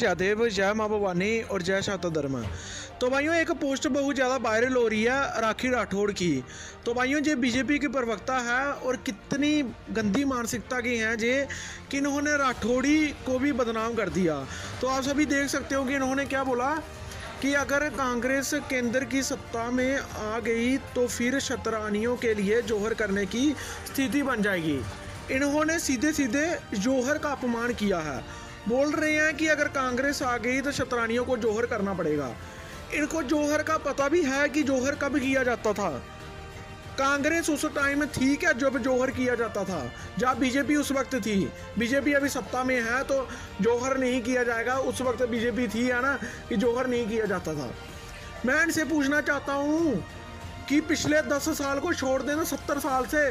जयदेव, जय माँ भवानी और जय शाता धर्म। तो भाइयों एक पोस्ट बहुत ज़्यादा वायरल हो रही है राखी राठौड़ की। तो भाइयों ये बीजेपी की प्रवक्ता है और कितनी गंदी मानसिकता की हैं जे कि इन्होंने राठौड़ी को भी बदनाम कर दिया। तो आप सभी देख सकते हो कि इन्होंने क्या बोला कि अगर कांग्रेस केंद्र की सत्ता में आ गई तो फिर शतरानियों के लिए जोहर करने की स्थिति बन जाएगी। इन्होंने सीधे सीधे जोहर का अपमान किया है। बोल रहे हैं कि अगर कांग्रेस आ गई तो शतरानियों को जोहर करना पड़ेगा। इनको जोहर का पता भी है कि जोहर कब किया जाता था। कांग्रेस उस टाइम में थी क्या जब जोहर किया जाता था, जब बीजेपी उस वक्त थी। बीजेपी अभी सत्ता में है तो जोहर नहीं किया जाएगा। उस वक्त बीजेपी थी है ना कि जोहर नहीं किया जाता था। मैं इनसे पूछना चाहता हूँ कि पिछले 10 साल को छोड़ देना, 70 साल से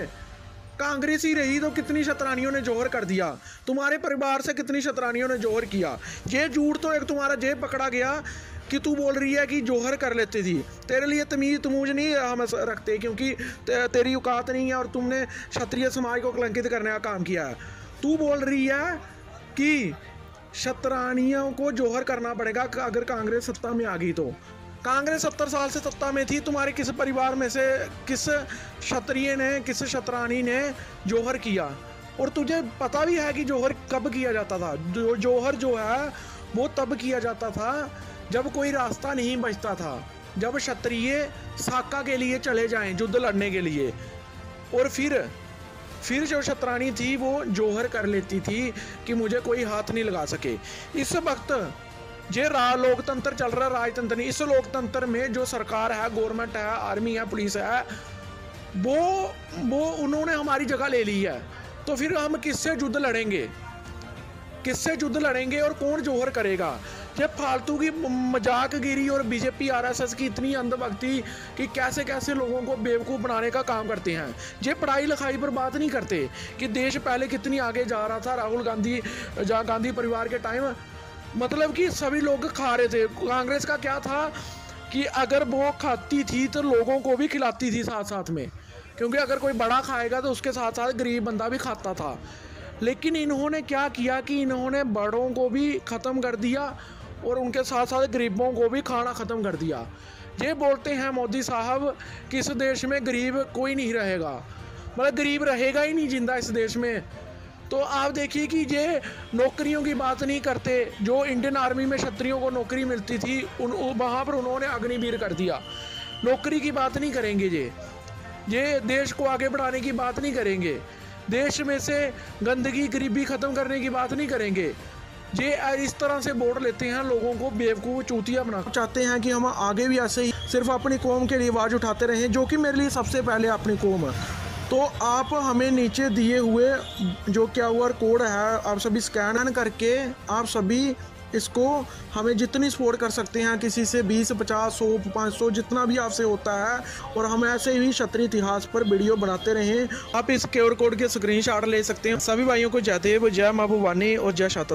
कांग्रेस ही रही तो कितनी शतरानियों ने जोहर कर दिया। तुम्हारे परिवार से कितनी शतरानियों ने जोहर किया। ये झूठ तो एक तुम्हारा जेब पकड़ा गया कि तू बोल रही है कि जोहर कर लेती थी। तेरे लिए तमीज़ तमूज नहीं हम रखते क्योंकि तेरी औकात नहीं है और तुमने क्षत्रिय समाज को कलंकित करने का काम किया है। तू बोल रही है कि शतरानियों को जोहर करना पड़ेगा अगर कांग्रेस सत्ता में आ गई तो। कांग्रेस 70 साल से सत्ता में थी। तुम्हारे किस परिवार में से किस क्षत्रिय ने, किस शतरानी ने जोहर किया? और तुझे पता भी है कि जोहर कब किया जाता था। जोहर जो है वो तब किया जाता था जब कोई रास्ता नहीं बचता था, जब क्षत्रिय साका के लिए चले जाएं युद्ध लड़ने के लिए। और फिर जो शतरानी थी वो जोहर कर लेती थी कि मुझे कोई हाथ नहीं लगा सके। इस वक्त ये लोकतंत्र चल रहा है, राजतंत्र नहीं। इस लोकतंत्र में जो सरकार है, गवर्नमेंट है, आर्मी है, पुलिस है, वो उन्होंने हमारी जगह ले ली है। तो फिर हम किससे युद्ध लड़ेंगे? किससे युद्ध लड़ेंगे और कौन जोहर करेगा? ये फालतू की मजाकगिरी और बीजेपी आरएसएस की इतनी अंधभक्ति कि कैसे कैसे लोगों को बेवकूफ़ बनाने का काम करते हैं। ये पढ़ाई लिखाई पर बात नहीं करते कि देश पहले कितनी आगे जा रहा था। राहुल गांधी गांधी परिवार के टाइम मतलब कि सभी लोग खा रहे थे। कांग्रेस का क्या था कि अगर वो खाती थी तो लोगों को भी खिलाती थी साथ साथ में, क्योंकि अगर कोई बड़ा खाएगा तो उसके साथ साथ गरीब बंदा भी खाता था। लेकिन इन्होंने क्या किया कि इन्होंने बड़ों को भी ख़त्म कर दिया और उनके साथ साथ गरीबों को भी खाना ख़त्म कर दिया। ये बोलते हैं मोदी साहब कि इस देश में गरीब कोई नहीं रहेगा, मतलब गरीब रहेगा ही नहीं जिंदा इस देश में। तो आप देखिए कि ये नौकरियों की बात नहीं करते। जो इंडियन आर्मी में क्षत्रियों को नौकरी मिलती थी वहाँ पर उन्होंने अग्निवीर कर दिया। नौकरी की बात नहीं करेंगे। ये देश को आगे बढ़ाने की बात नहीं करेंगे। देश में से गंदगी गरीबी ख़त्म करने की बात नहीं करेंगे। ये इस तरह से वोट लेते हैं, लोगों को बेवकूफ़ चूतिया बना चाहते हैं कि हम आगे भी ऐसे ही सिर्फ अपनी कौम के लिए आवाज़ उठाते रहें, जो कि मेरे लिए सबसे पहले अपनी कौम है। तो आप हमें नीचे दिए हुए जो QR कोड है आप सभी स्कैन करके आप सभी इसको हमें जितनी सपोर्ट कर सकते हैं, किसी से 20, 50, 100, 500 जितना भी आपसे होता है। और हम ऐसे ही क्षत्रिय इतिहास पर वीडियो बनाते रहें। आप इस QR कोड के स्क्रीनशॉट ले सकते हैं। सभी भाइयों को जय देव, जय माँ भवानी और जय शाता।